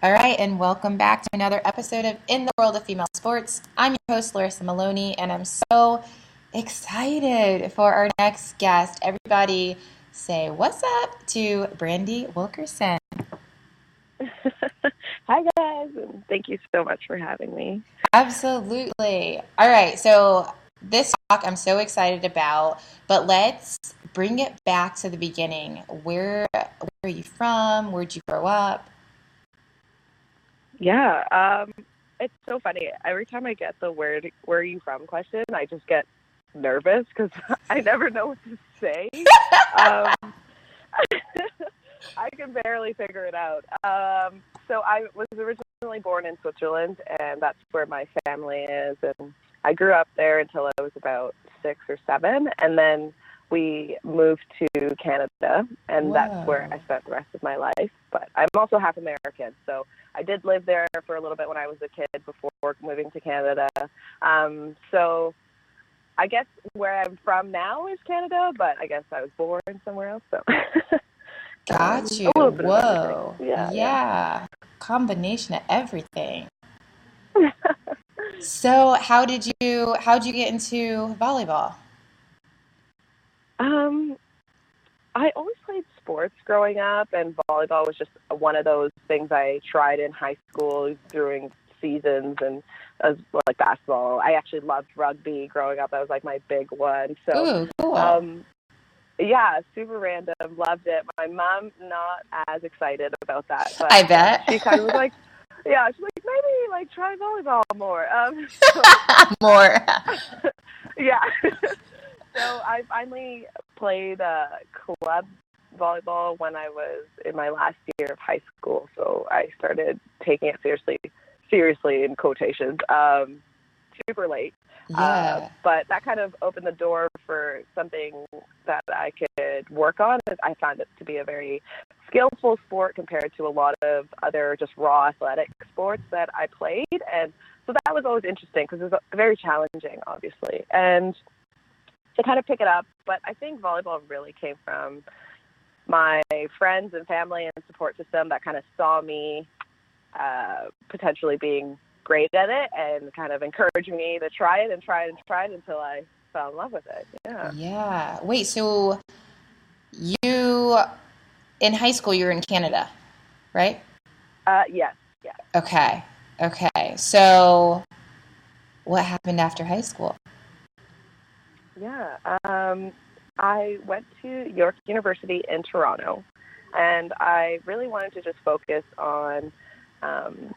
All right, and welcome back to another episode of In the World of Female Sports. I'm your host, Larissa Maloney, and I'm so excited for our next guest. Everybody say what's up to Brandie Wilkerson. Hi, guys, and thank you so much for having me. Absolutely. All right, so this talk I'm so excited about, but let's bring it back to the beginning. Where are you from? Where'd you grow up? Yeah, it's so funny. Every time I get the where are you from question, I just get nervous because I never know what to say. Um, I can barely figure it out. So I was originally born in Switzerland, and that's where my family is. And I grew up there until I was about 6 or 7, and then we moved to Canada, and that's where Whoa. I spent the rest of my life. But I'm also half American, so I did live there for a little bit when I was a kid before moving to Canada. So I guess where I'm from now is Canada, but I guess I was born somewhere else, so Got you. a little bit of everything. Whoa. Yeah. Yeah. Combination of everything. So how'd you get into volleyball? um, I always played sports growing up, and volleyball was just one of those things I tried in high school during seasons, and as well, like basketball. I actually loved rugby growing up. That was like my big one. So, Ooh, cool. um, yeah, super random. Loved it. My mom not as excited about that, but I bet. she kind of was like, yeah, she's like maybe like try volleyball more. More. Yeah. So I finally played club volleyball when I was in my last year of high school. So I started taking it seriously in quotations, super late. Yeah. But that kind of opened the door for something that I could work on. I found it to be a very skillful sport compared to a lot of other just raw athletic sports that I played. And so that was always interesting because it was very challenging, obviously. And to kind of pick it up, but I think volleyball really came from my friends and family and support system that kind of saw me potentially being great at it and kind of encouraged me to try it and try it and try it until I fell in love with it. Yeah. Yeah. Wait, so you in high school you were in Canada, right? Yes. Yeah. Okay. Okay. So what happened after high school? Yeah. I went to York University in Toronto, and I really wanted to just focus on um,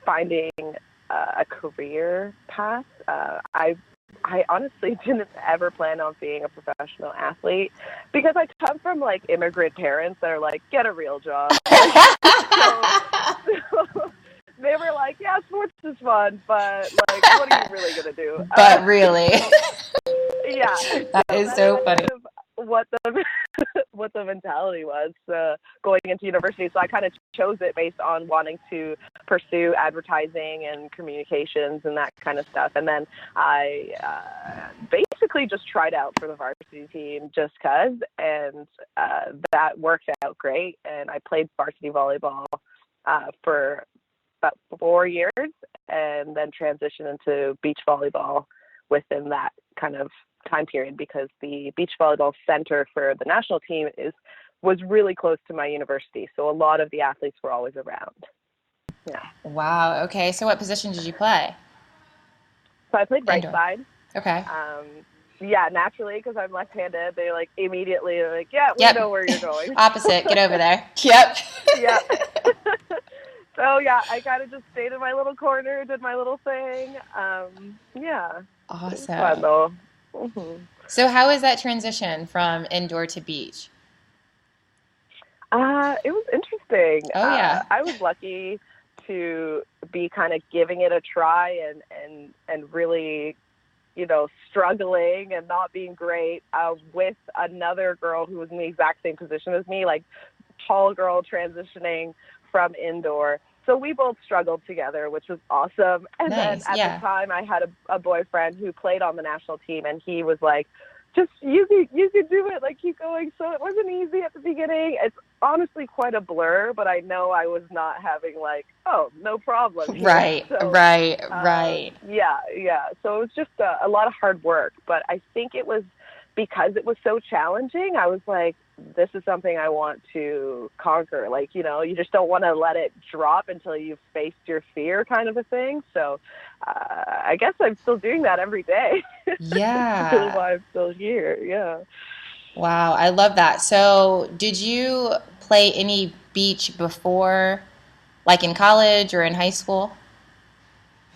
finding a career path. I honestly didn't ever plan on being a professional athlete because I come from like immigrant parents that are like, get a real job. So they were like, yeah, sports is fun, but like, what are you really gonna do? But really, Yeah. that So is that's so kind funny. of what the what the mentality was going into university. So I kind of chose it based on wanting to pursue advertising and communications and that kind of stuff. And then I basically just tried out for the varsity team just because, and that worked out great. And I played varsity volleyball for about 4 years and then transitioned into beach volleyball within that kind of time period because the beach volleyball center for the national team was really close to my university. So a lot of the athletes were always around. Yeah. Wow. Okay. So what position did you play? So I played right Indoor. side. Okay. Yeah, naturally, because I'm left-handed, they like immediately like, yeah, we Yep. know where you're going. Opposite. Get over there. Yep. Yeah. So yeah, I kind of just stayed in my little corner, did my little thing. Yeah, it was fun Awesome. though. Hmm. So how is that transition from indoor to beach? It was interesting. Oh yeah. I was lucky to be kind of giving it a try and really, struggling and not being great with another girl who was in the exact same position as me, like tall girl transitioning from indoor. So we both struggled together, which was awesome. And then Nice. at the Yeah. time, I had a boyfriend who played on the national team, and he was like, just you could do it, like keep going. So it wasn't easy at the beginning. It's honestly quite a blur, but I know I was not having like, oh, no problem here. Right, So right. yeah. So it was just a lot of hard work, but I think it was because it was so challenging. I was like, this is something I want to conquer. Like, you know, you just don't want to let it drop until you've faced your fear, kind of a thing. So I guess I'm still doing that every day. That's really Yeah. why I'm still here. Yeah. Wow, I love that. So, did you play any beach before, like in college or in high school?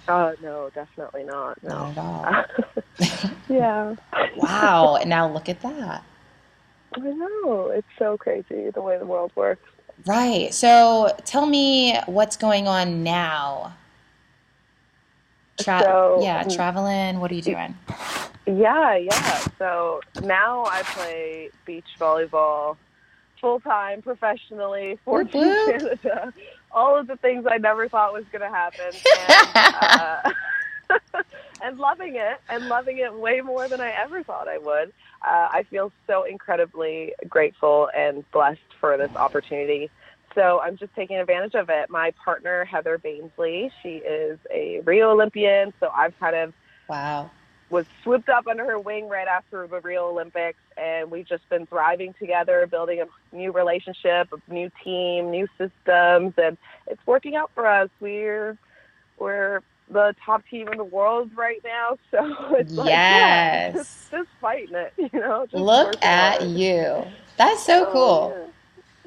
Oh, no, definitely not. Not No. at all. Yeah. Wow, and now look at that. I know. It's so crazy the way the world works. Right. So, tell me what's going on now. So, Yeah, traveling. What are you doing? yeah. So now I play beach volleyball full time professionally for Whoop Team whoop. Canada. All of the things I never thought was going to happen, and loving it way more than I ever thought I would. I feel so incredibly grateful and blessed for this opportunity. So I'm just taking advantage of it. My partner, Heather Bainsley, she is a Rio Olympian. So I've kind of Wow. was swooped up under her wing right after the Rio Olympics, and we've just been thriving together, building a new relationship, a new team, new systems, and it's working out for us. We're the top team in the world right now, so it's like, yeah, Yes. just fighting it, you know, just Look working at hard. you. That's so Oh cool.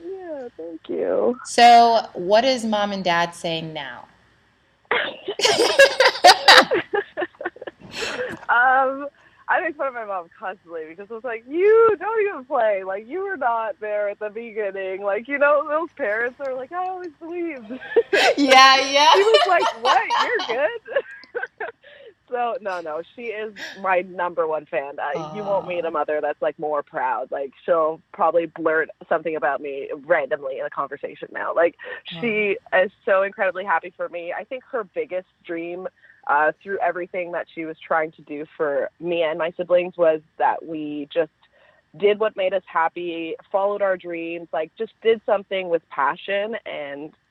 yeah, thank you. So, what is mom and dad saying now? I make fun of my mom constantly because it's like, you don't even play. Like, you were not there at the beginning. Like, you know, those parents are like, I always believed. Yeah. She was like, what? You're good? So, no, she is my number one fan. You won't meet a Aw. mother that's, like, more proud. Like, she'll probably blurt something about me randomly in a conversation now. Like, Aw. she is so incredibly happy for me. I think her biggest dream through everything that she was trying to do for me and my siblings was that we just did what made us happy, followed our dreams, like just did something with passion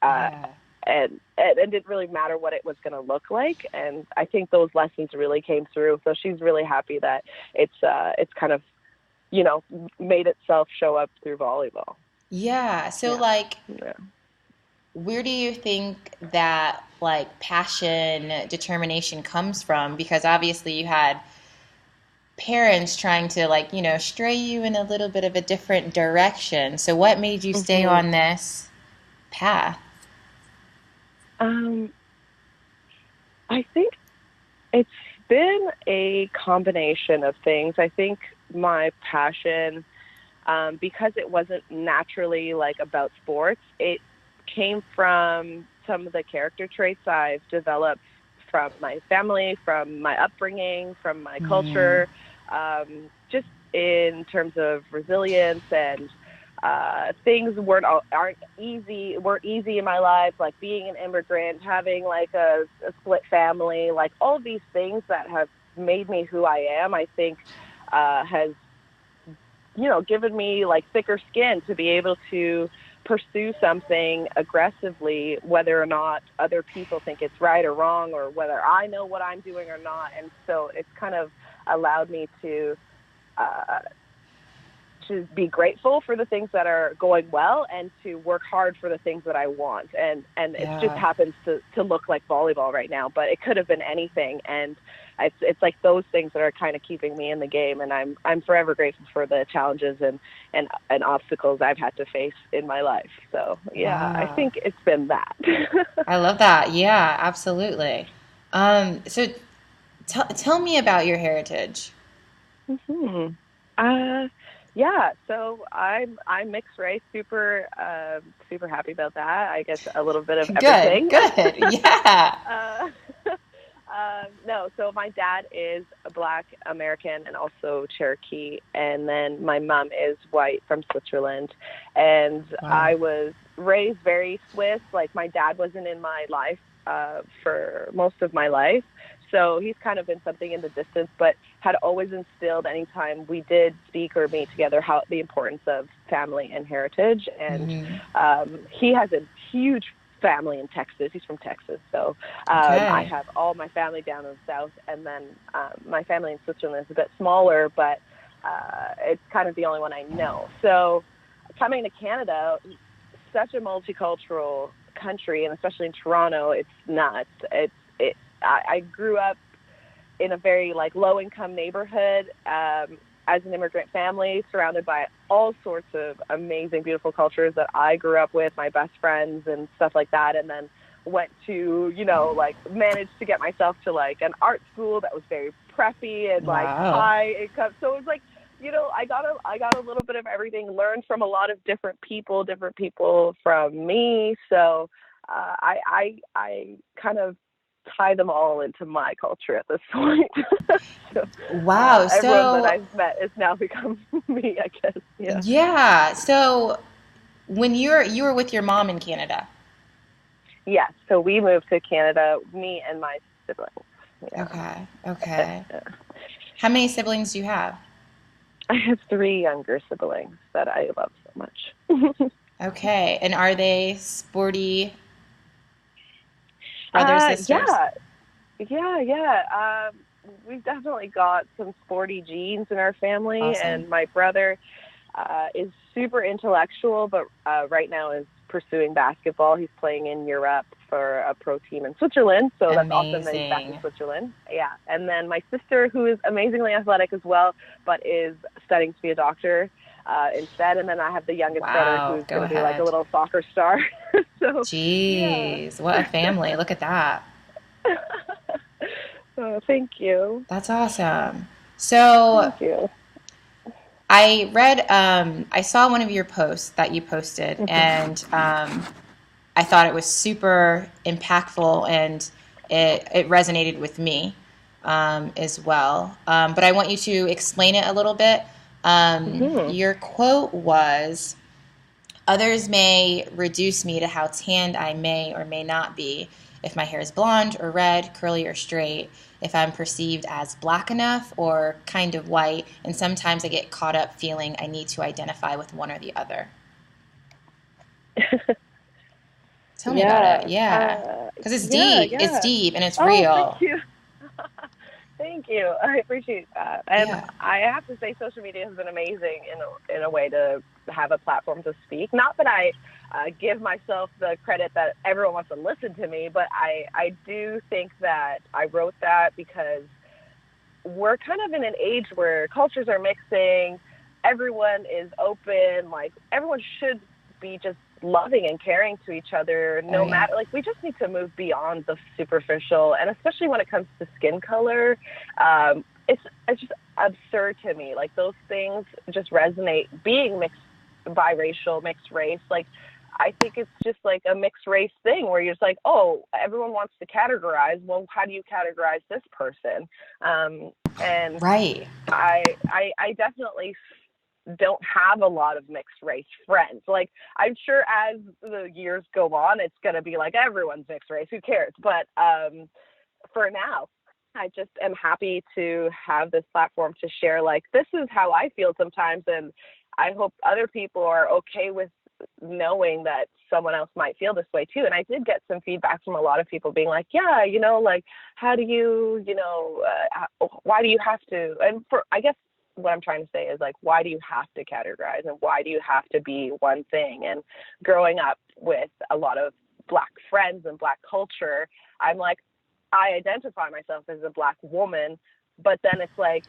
Yeah. and it didn't really matter what it was going to look like. And I think those lessons really came through. So she's really happy that it's kind of, you know, made itself show up through volleyball. Yeah. So, Yeah. like, Yeah. where do you think that, like, passion, determination comes from? Because obviously you had parents trying to, like, stray you in a little bit of a different direction. So, what made you stay hmm on this path? Um, I think it's been a combination of things. I think my passion, because it wasn't naturally like about sports, it came from some of the character traits I've developed from my family, from my upbringing, from my Mm, culture, just in terms of resilience and things weren't easy in my life, like being an immigrant, having like a split family, like all of these things that have made me who I am. I think has given me like thicker skin to be able to pursue something aggressively, whether or not other people think it's right or wrong, or whether I know what I'm doing or not. And so it's kind of allowed me uh, to be grateful for the things that are going well and to work hard for the things that I want. And it just yeah. happens to look like volleyball right now, but it could have been anything. And it's like those things that are kind of keeping me in the game. And I'm forever grateful for the challenges and obstacles I've had to face in my life. So yeah, I Wow. think it's been that. I love that. Yeah, absolutely. So tell me about your heritage. hmm Uh, yeah, so I'm mixed race, super happy about that. I guess a little bit of Good, everything. good. Yeah. uh, no, so my dad is a Black American and also Cherokee, and then my mom is white from Switzerland, and Wow. I was raised very Swiss. Like my dad wasn't in my life for most of my life, So he's kind of been something in the distance, but had always instilled anytime we did speak or meet together how the importance of family and heritage. And he has a huge family in Texas. He's from Texas. So I have all my family down in the south, and then my family in Switzerland is a bit smaller, but it's kind of the only one I know. So coming to Canada, such a multicultural country, and especially in Toronto, it's nuts. I grew up in a very like low income neighborhood as an immigrant family, surrounded by all sorts of amazing, beautiful cultures that I grew up with, my best friends and stuff like that. And then went to, like managed to get myself to like an art school that was very preppy and like high income. So it was like, I got a little bit of everything, learned from a lot of different people from me. So I kind of tie them all into my culture at this point. So, wow. Everyone that I've met has now become me, I guess. Yeah. Yeah. So when you were with your mom in Canada. Yeah. So we moved to Canada, me and my siblings. Yeah. Okay. How many siblings do you have? I have 3 younger siblings that I love so much. Okay. And are they sporty brothers, sisters? Yeah. We've definitely got some sporty genes in our family. Awesome. And my brother is super intellectual, but right now is pursuing basketball. He's playing in Europe for a pro team in Switzerland. So that's awesome that he's back in Switzerland. Yeah. And then my sister, who is amazingly athletic as well, but is studying to be a doctor instead. And then I have the youngest brother who's going to be like a little soccer star. So, jeez, what a family. Look at that. Oh, thank you. That's awesome. So thank you. I read, I saw one of your posts that you posted, and I thought it was super impactful, and it resonated with me as well. But I want you to explain it a little bit. Your quote was, "Others may reduce me to how tanned I may or may not be, if my hair is blonde or red, curly or straight, if I'm perceived as black enough or kind of white, and sometimes I get caught up feeling I need to identify with one or the other." Tell me about it. Yeah. Because it's deep. It's deep and it's real. Thank you. Thank you. I appreciate that. And I have to say social media has been amazing in a way to have a platform to speak. Not that I give myself the credit that everyone wants to listen to me, but I do think that I wrote that because we're kind of in an age where cultures are mixing. Everyone is open. Like, everyone should be just loving and caring to each other, no matter, like, we just need to move beyond the superficial, and especially when it comes to skin color, it's just absurd to me. Like, those things just resonate. Being mixed, biracial, mixed race, like, I think it's just like a mixed race thing where you're just like, oh, everyone wants to categorize. Well, how do you categorize this person? And I definitely don't have a lot of mixed race friends. Like, I'm sure as the years go on, it's going to be like everyone's mixed race. Who cares? But for now, I just am happy to have this platform to share, like, this is how I feel sometimes. And I hope other people are okay with knowing that someone else might feel this way too. And I did get some feedback from a lot of people being like, yeah, like, how do you, why do you have to? And I guess what I'm trying to say is, like, why do you have to categorize, and why do you have to be one thing? And growing up with a lot of Black friends and Black culture, I'm like, I identify myself as a Black woman, but then it's like,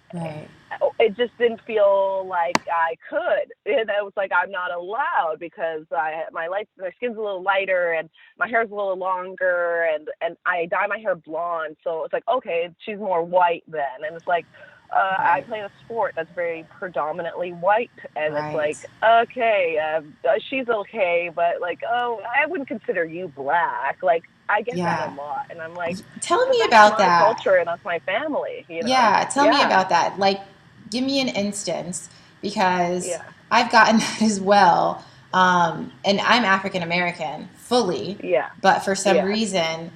it just didn't feel like I could. And it was like, I'm not allowed because my skin's a little lighter and my hair's a little longer, and I dye my hair blonde. So it's like, okay, she's more white then. And it's like, I play a sport that's very predominantly white, and it's like, okay, she's okay, but like, oh, I wouldn't consider you Black. Like, I get that a lot, and I'm like, tell me about that's my that culture, and that's my family. Yeah, tell me about that. Like, give me an instance, because I've gotten that as well. And I'm African American fully, but for some reason,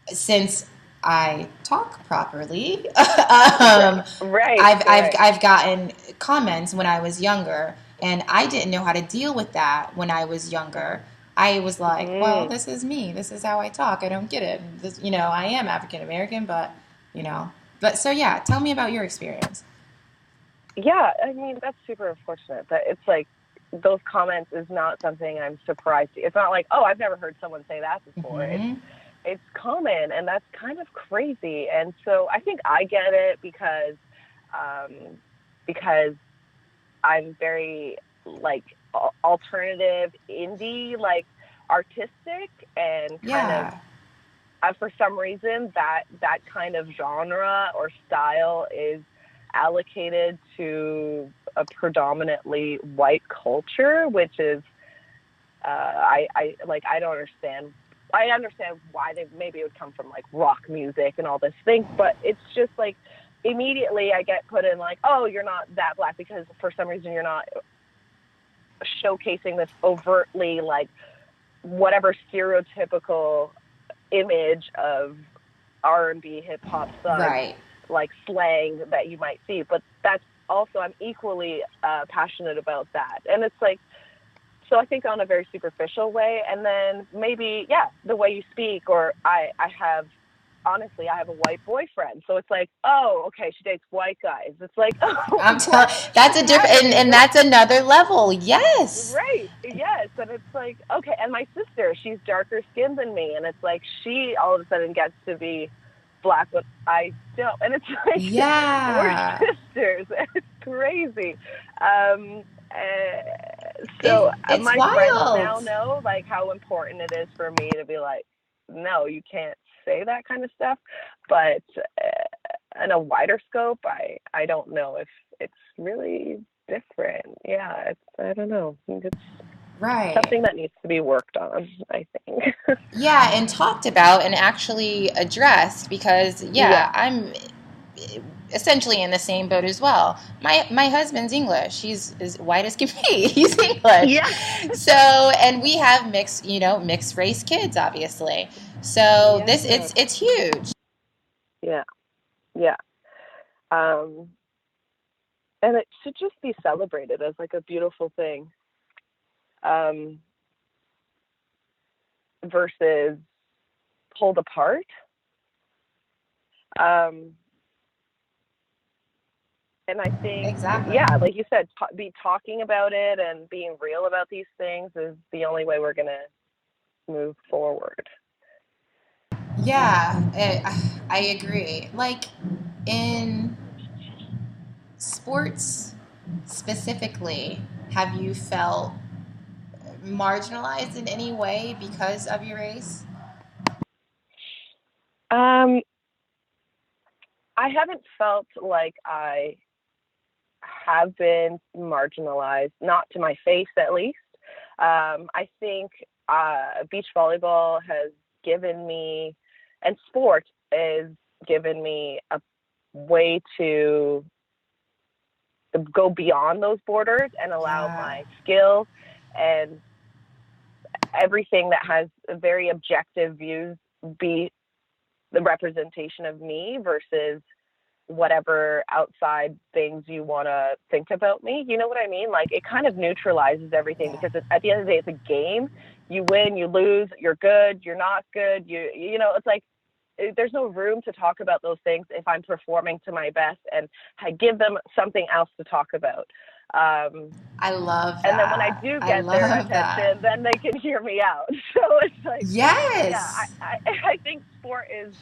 since I talk properly. Right, right. I've gotten comments when I was younger, and I didn't know how to deal with that when I was younger. I was like, well, Mm. this is me. This is how I talk. I don't get it. This, I am African American, but you know. But so yeah, tell me about your experience. Yeah, I mean, that's super unfortunate. But it's like those comments is not something I'm surprised. It's not like, oh, I've never heard someone say that before. Hmm. It's common, and that's kind of crazy. And so I think I get it um, because I'm very like alternative indie, like artistic, and kind of Yeah. for some reason that kind of genre or style is allocated to a predominantly white culture, which is I don't understand. I understand why they maybe it would come from like rock music and all this thing, but it's just like immediately I get put in like, oh, you're not that black because for some reason you're not showcasing this overtly like whatever stereotypical image of R&B, hip hop thug Right. like slang that you might see. But that's also I'm equally passionate about that, and it's like so I think on a very superficial way, and then maybe the way you speak, or I have honestly I have a white boyfriend, so it's like oh okay she dates white guys. It's like oh I'm what telling that's what's a different happening? and that's another level. Yes. Right. Yes. And it's like, okay. And my sister, she's darker skinned than me. And it's like, she all of a sudden gets to be black, but I don't. And it's like, we're Yeah. sisters. It's crazy. Um, so It's my friends wild. now know like how important it is for me to be like, no, you can't say that kind of stuff. But in a wider scope, I don't know if it's really different. Yeah, I don't know. It's Right. something that needs to be worked on, I think. Yeah, and talked about and actually addressed because Yeah. I'm essentially in the same boat as well. My husband's English. He's as white as can be. He's English. Yeah. So, and we have mixed race kids obviously. So this Yeah. it's huge. Yeah. Yeah. Um, and it should just be celebrated as like a beautiful thing, um, versus pulled apart. Um, and I think, Exactly. yeah, like you said, be talking about it and being real about these things is the only way we're gonna move forward. Yeah, I agree. Like in sports specifically, have you felt marginalized in any way because of your race? Um, I haven't felt like I have been marginalized, not to my face at least. I think beach volleyball has given me, and sport has given me a way to go beyond those borders and allow Yeah, my skill and everything that has very objective views be the representation of me versus whatever outside things you want to think about me. You know what I mean? Like it kind of neutralizes everything yeah, because at the end of the day, it's a game. You win, you lose, you're good, you're not good. It's like there's no room to talk about those things if I'm performing to my best and I give them something else to talk about. Um, I love and then when I that. do I get their love that. attention, then they can hear me out. So it's like, yeah, Yes. I think sport is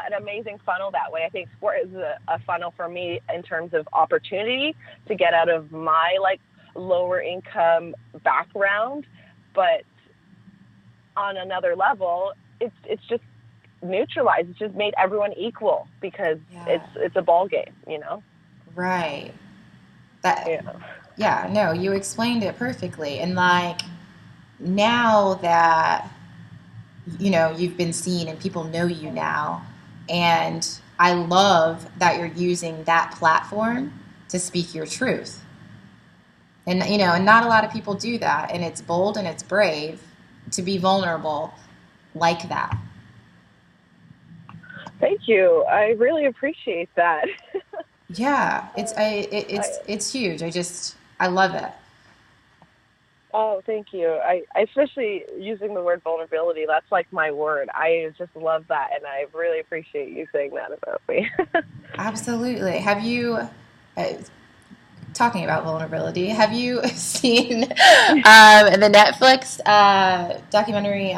an amazing funnel that way. I think sport is a funnel for me in terms of opportunity to get out of my like lower income background, but on another level, it's just neutralized. It's just made everyone equal because Yeah. it's a ball game. Right. That. Yeah. Yeah. No, you explained it perfectly. And like now that you've been seen and people know you now, and I love that you're using that platform to speak your truth. And not a lot of people do that, and it's bold and it's brave to be vulnerable like that. Thank you. I really appreciate that. Yeah, I, it's huge. I love it. oh, thank you. I especially using the word vulnerability. That's like my word. I just love that, and I really appreciate you saying that about me. Absolutely. Have you, talking about vulnerability, have you seen the Netflix documentary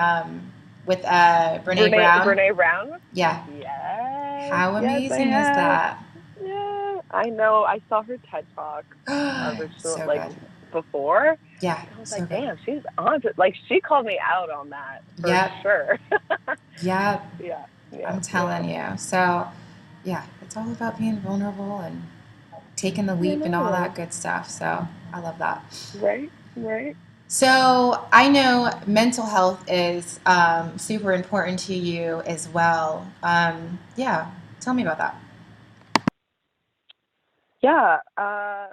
with Brene Brown? Brene Brown. Yeah. Yes, How yes, I amazing is have. that? Yeah, I know. I saw her TED talk original So like good. before, Yeah, and I was so like, good. damn, she's on to like she called me out on that for Yep, sure. yep. Yeah, yeah, I'm yeah. telling you. So, yeah, it's all about being vulnerable and taking the I leap and all that know. good stuff. So, I love that. Right, right. So, I know mental health is super important to you as well. Yeah, tell me about that. Yeah, I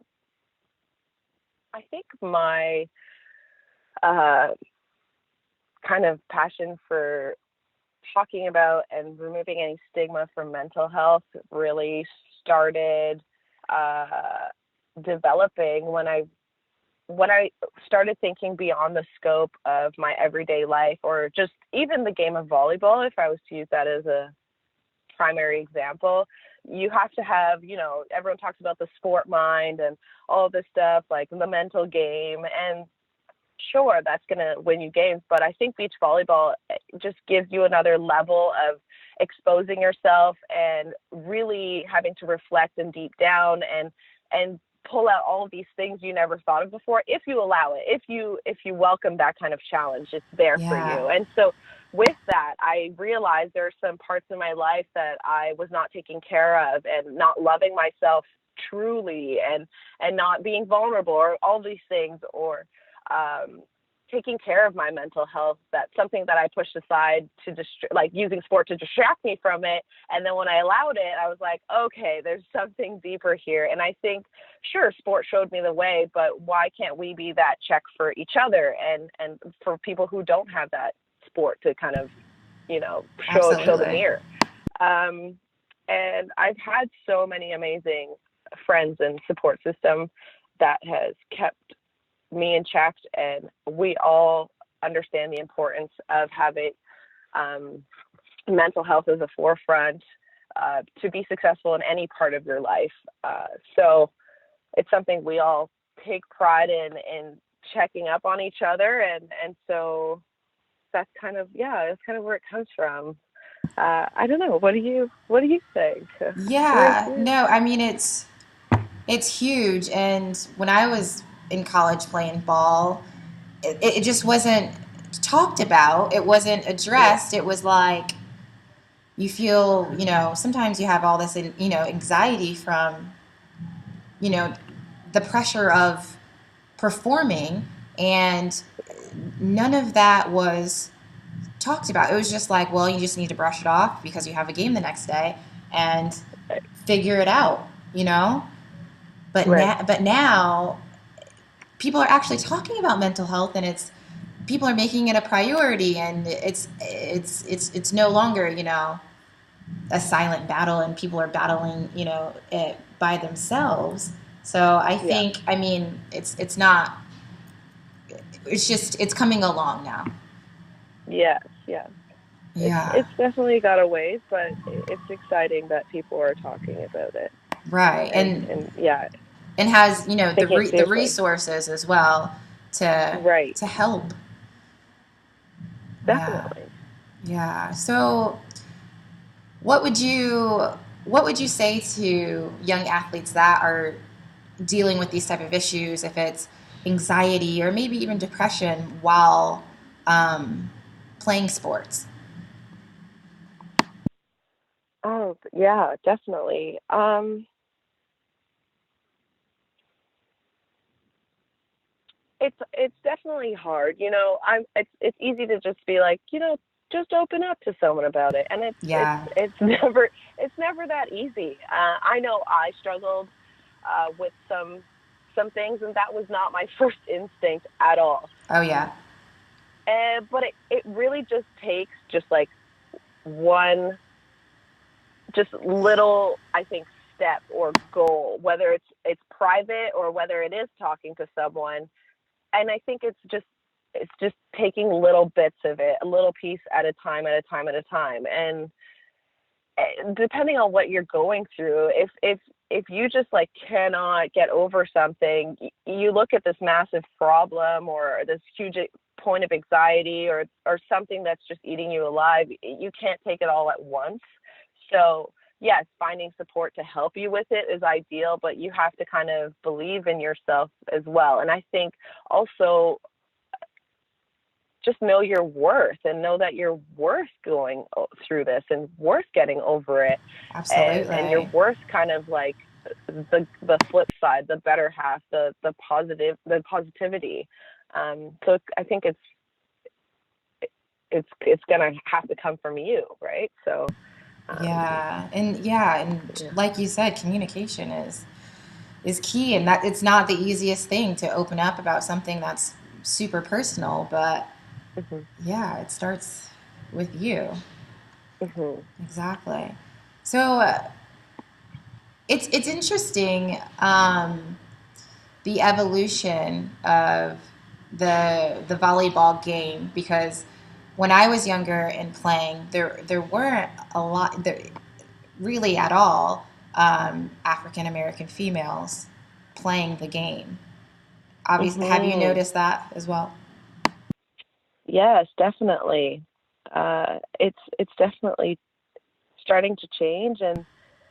think my uh, kind of passion for talking about and removing any stigma from mental health really started uh, developing when I started thinking beyond the scope of my everyday life, or just even the game of volleyball. If I was to use that as a primary example, you have to have, everyone talks about the sport mind and all of this stuff, like the mental game. And sure, that's going to win you games. But I think beach volleyball just gives you another level of exposing yourself and really having to reflect and deep down and pull out all of these things you never thought of before, if you allow it, if you welcome that kind of challenge. It's there for Yeah, you. And so with that, I realized there are some parts in my life that I was not taking care of and not loving myself truly, and not being vulnerable, or all these things, or um, taking care of my mental health. That's something that I pushed aside to like using sport to distract me from it. And then when I allowed it, I was like, okay, there's something deeper here. And I think, sure, sport showed me the way, but why can't we be that check for each other, and for people who don't have that sport to kind of, show the absolutely. mirror. Um, and I've had so many amazing friends and support system that has kept me in check, and we all understand the importance of having um, mental health as a forefront to be successful in any part of your life. So it's something we all take pride in checking up on each other, and so that's kind of where it comes from. I don't know. What do you think? Curious. Yeah, no, I mean it's huge. And when I was in college playing ball, it just wasn't talked about. It wasn't Yeah. addressed. It was like you feel, sometimes you have all this, anxiety from, you know, the pressure of performing, and none of that was talked about. It was just like, well, you just need to brush it off because you have a game the next day and Right. figure it out, you know? Right. But now people are actually talking about mental health, and people are making it a priority, and it's no longer, a silent battle, and people are battling, it by themselves. So I Yeah. think, I mean, it's not, it's just, it's coming along now. Yes. Yes. Yeah, It's definitely got a ways, but it's exciting that people are talking about it, right. and yeah, And has, taking it the seriously. resources as well to Right. help. Yeah. Definitely. Yeah. So what would you what would you say to young athletes that are dealing with these type of issues, if it's anxiety or maybe even depression while um, playing sports? Oh, yeah, definitely. It's definitely hard. It's easy to just be like, just open up to someone about it, and Yeah. it's never that easy. I know I struggled with some things, and that was not my first instinct at all. Oh yeah. But it really just takes just like one just little, I think, step or goal, whether it's private or whether it is talking to someone. And I think it's just taking little bits of it, a little piece at a time, at a time, at a time. And depending on what you're going through, if you just like cannot get over something, you look at this massive problem or this huge point of anxiety or something that's just eating you alive. You can't take it all at once. So yes, finding support to help you with it is ideal, but you have to kind of believe in yourself as well. And I think also just know your worth and know that you're worth going through this and worth getting over it. Absolutely. And you're worth kind of like the flip side, the better half, the positivity. So I think it's gonna have to come from you, right? So and like you said, communication is key, and that it's not the easiest thing to open up about something that's super personal, but it starts with you. Exactly. So it's interesting, the evolution of the volleyball game, because when I was younger and playing, there weren't a lot there, really at all, African American females playing the game. Obviously, have you noticed that as well? Yes, definitely. It's definitely starting to change, and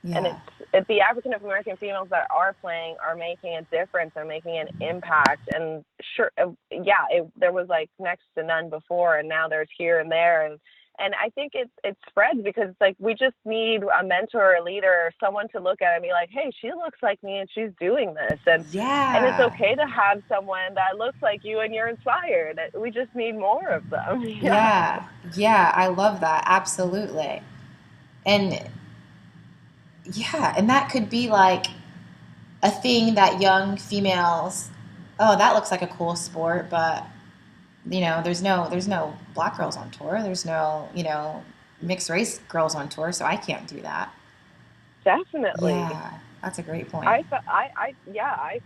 it's the African American females that are playing are making a difference, are making an impact. And sure, there was like next to none before, and now there's here and there, and I think it spreads because it's like we just need a mentor, a leader, someone to look at and be like, hey, she looks like me and she's doing this, and it's okay to have someone that looks like you and you're inspired. We just need more of them. I love that, absolutely. And and that could be like a thing that young females, oh, that looks like a cool sport, but there's no black girls on tour, there's no mixed race girls on tour, so I can't do that. Definitely. That's a great point. I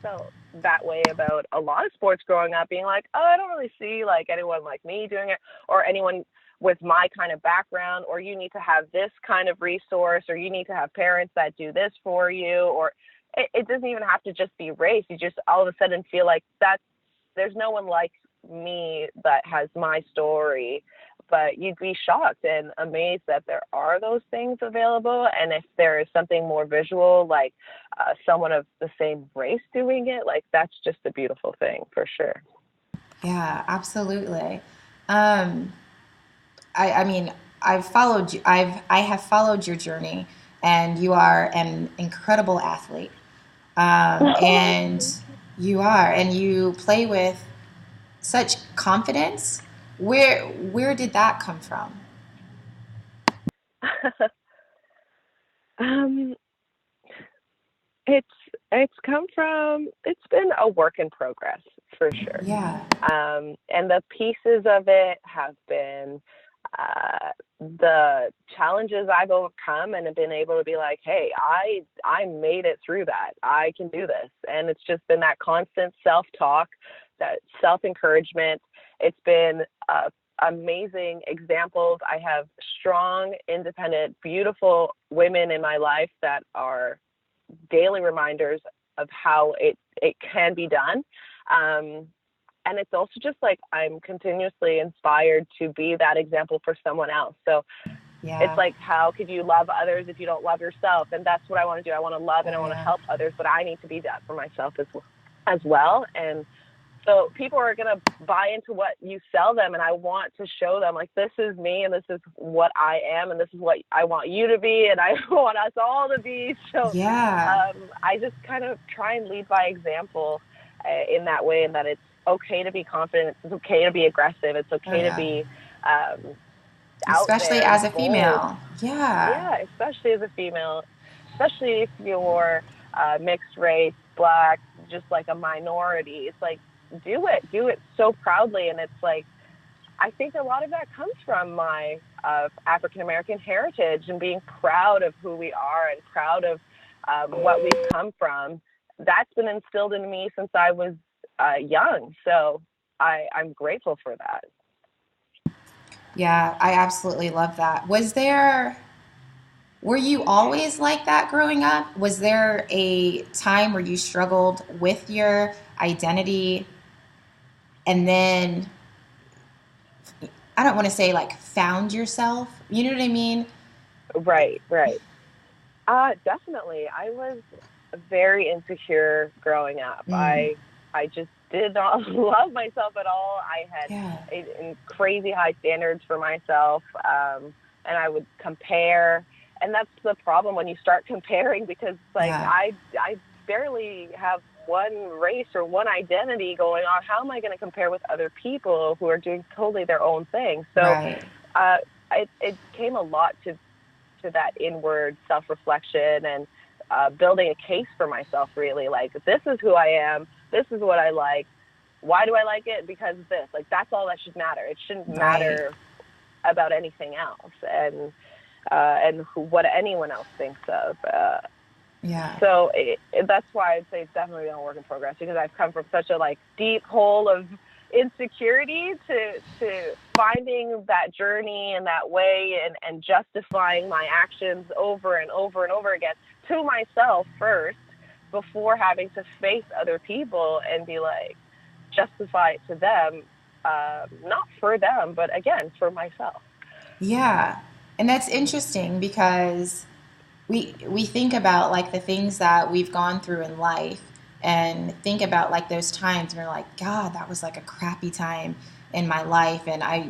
felt that way about a lot of sports growing up, being like, oh, I don't really see like anyone like me doing it, or anyone with my kind of background, or you need to have this kind of resource, or you need to have parents that do this for you, or it doesn't even have to just be race. You just all of a sudden feel like there's no one like me that has my story. But you'd be shocked and amazed that there are those things available. And if there is something more visual, like someone of the same race doing it, like that's just a beautiful thing for sure. Yeah, absolutely. I mean, I've followed you. I have followed your journey, and you are an incredible athlete. And you play with such confidence. Where did that come from? It's been a work in progress for sure. And the pieces of it have been the challenges I've overcome, and have been able to be like, hey, I made it through that. I can do this. And it's just been that constant self-talk, that self-encouragement. It's been amazing examples. I have strong, independent, beautiful women in my life that are daily reminders of how it can be done. And it's also just like I'm continuously inspired to be that example for someone else. So it's like, how could you love others if you don't love yourself? And that's what I want to do. I want to love and I want to help others, but I need to be that for myself as well. And so people are going to buy into what you sell them. And I want to show them, like, this is me and this is what I am and this is what I want you to be and I want us all to be. So I just kind of try and lead by example in that way, and that it's okay to be confident. It's okay to be aggressive. It's okay to be especially as a female. Especially as a female, especially if you're mixed race, black, just like a minority. It's like, do it so proudly. And it's like, I think a lot of that comes from my African-American heritage and being proud of who we are and proud of what we've come from. That's been instilled in me since I was young. So I'm grateful for that. Yeah, I absolutely love that. Were you always like that growing up? Was there a time where you struggled with your identity and then, I don't want to say like found yourself? You know what I mean? Right, right. Definitely. I was very insecure growing up. Mm, I just did not love myself at all. I had yeah, crazy high standards for myself, and I would compare. And that's the problem when you start comparing, because like yeah, I barely have one race or one identity going on. How am I going to compare with other people who are doing totally their own thing? So right. uh, it came a lot to that inward self-reflection and building a case for myself, really, like, this is who I am, this is what I like, why do I like it? Because of this. Like, that's all that should matter. It shouldn't Right. matter about anything else, and what anyone else thinks of. Yeah. So that's why I'd say it's definitely been a work in progress, because I've come from such a like deep hole of insecurity to finding that journey and that way, and justifying my actions over and over and over again to myself first, before having to face other people and be like, justify it to them, not for them, but again, for myself. Yeah. And that's interesting because we think about like the things that we've gone through in life and think about like those times and we're like, God, that was like a crappy time in my life and I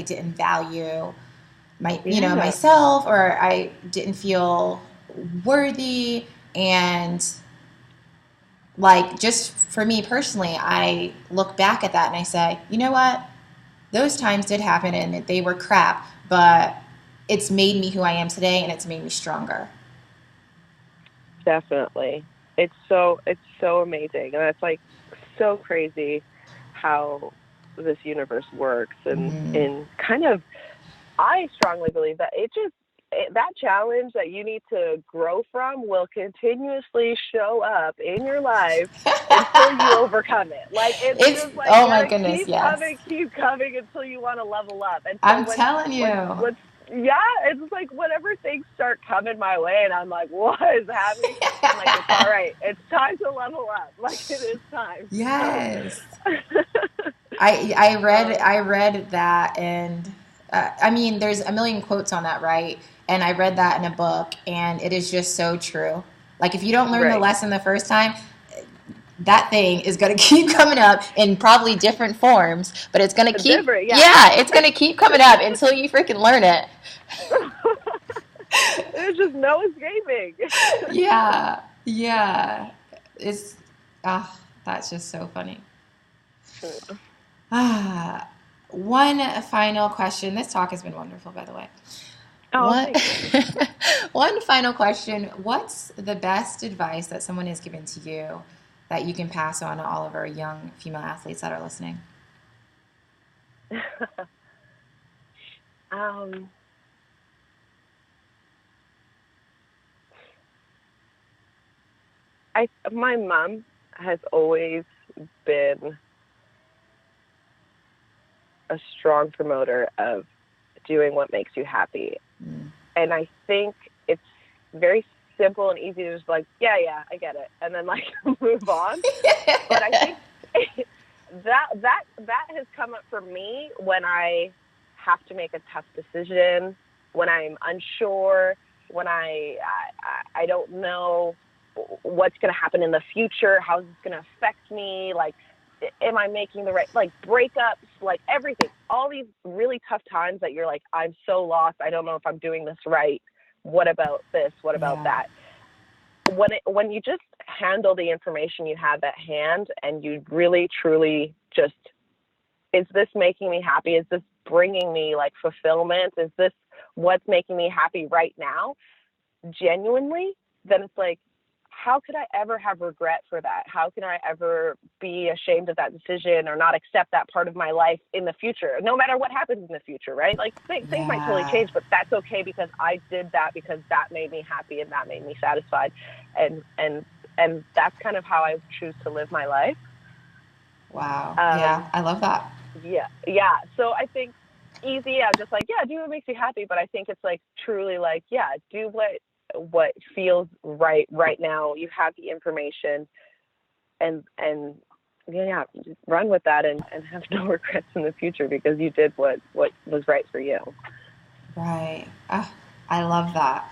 didn't value Yeah, myself, or I didn't feel worthy. And like, just for me personally, I look back at that and I say, you know what? Those times did happen and they were crap, but it's made me who I am today and it's made me stronger. definitely. It's so amazing, and it's like so crazy how this universe works, and Mm-hmm. in kind of, I strongly believe that that challenge that you need to grow from will continuously show up in your life until you overcome it. Like, it's It's, just like oh my gonna goodness, yes. keep coming until you want to level up. And so I'm telling you. when yeah, it's like whenever things start coming my way and I'm like, what is happening? I'm like, it's all right. It's time to level up. Like, it is time. So Yes. I read um, I read that, and I mean, there's a million quotes on that, right? And I read that in a book, and it is just so true. Like, if you don't learn the right. lesson the first time, that thing is going to keep coming up in probably different forms, but it's going to keep, Different, yeah. yeah, it's going to keep coming up until you freaking learn it. There's just no escaping. Yeah, yeah. It's, ah, that's just so funny. Ah, one final question. This talk has been wonderful, by the way. Oh, One, thank you. one final question. What's the best advice that someone has given to you that you can pass on to all of our young female athletes that are listening? um, my mom has always been a strong promoter of doing what makes you happy. Mm. And I think it's very simple and easy to just like, yeah, I get it, and then like move on. But I think that has come up for me when I have to make a tough decision, when I'm unsure, when I don't know what's going to happen in the future, how is this going to affect me, like, am I making the right, like, breakups, like, everything, all these really tough times that you're like, I'm so lost, I don't know if I'm doing this right, what about this, what about Yeah. that. When you just handle the information you have at hand, and you really truly just, is this making me happy, is this bringing me like fulfillment, is this what's making me happy right now, genuinely, then it's like, how could I ever have regret for that? How can I ever be ashamed of that decision or not accept that part of my life in the future, no matter what happens in the future, right? Like things might totally change, but that's okay because I did that because that made me happy and that made me satisfied. And that's kind of how I choose to live my life. Wow. Yeah, I love that. Yeah. So I think easy, I'm just like, yeah, do what makes you happy. But I think it's like truly like, yeah, do what feels right now. You have the information and yeah, run with that and have no regrets in the future because you did what was right for you. Right. I love that.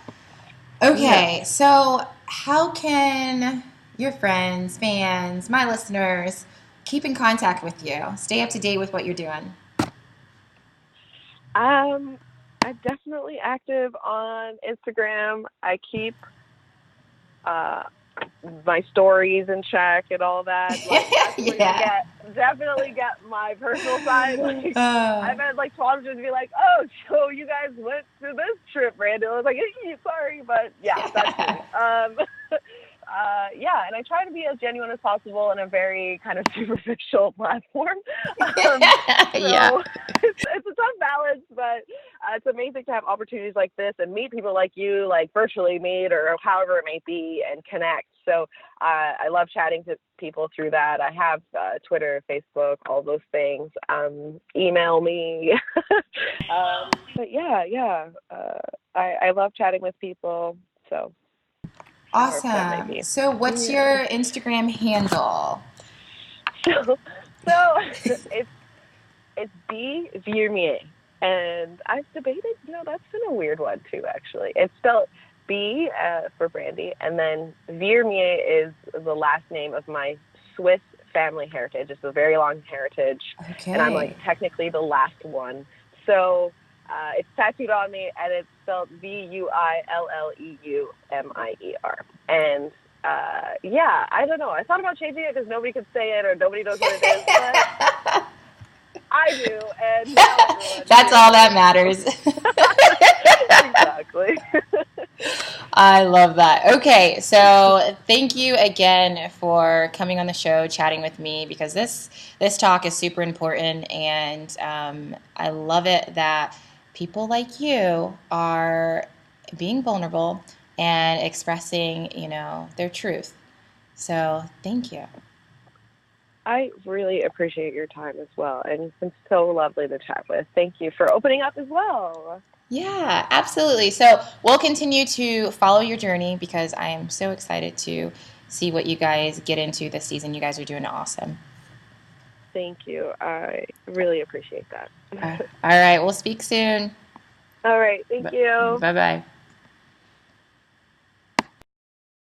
Okay, so how can your friends, fans, my listeners keep in contact with you? Stay up to date with what you're doing. I'm definitely active on Instagram. I keep my stories in check and all that. Like that's where you definitely get my personal side. Like I've had like teenagers be like, "Oh, so you guys went to this trip, Brandie?" I was like, "Sorry, but yeah, that's me." Yeah, and I try to be as genuine as possible in a very kind of superficial platform. So it's a tough balance, but it's amazing to have opportunities like this and meet people like you, like virtually meet or however it may be, and connect. So I love chatting to people through that. I have Twitter, Facebook, all those things. Email me. But I love chatting with people. So. Awesome. So what's your Instagram handle? So it's B Viermier. And I've debated, that's been a weird one too, actually. It's spelled B for Brandie, and then Viermier is the last name of my Swiss family heritage. It's a very long heritage, and I'm like technically the last one. So it's tattooed on me, and it's spelled Villeleumer. And I don't know. I thought about changing it because nobody could say it or nobody knows what it is, but I do, and now everyone That's all that matters. Exactly. I love that. Okay, so thank you again for coming on the show, chatting with me, because this talk is super important, and I love it that people like you are being vulnerable and expressing, their truth. So thank you. I really appreciate your time as well, and it's been so lovely to chat with. Thank you for opening up as well. Yeah, absolutely. So we'll continue to follow your journey because I am so excited to see what you guys get into this season. You guys are doing awesome. Thank you. I really appreciate that. All right. We'll speak soon. All right. Thank you. Bye-bye.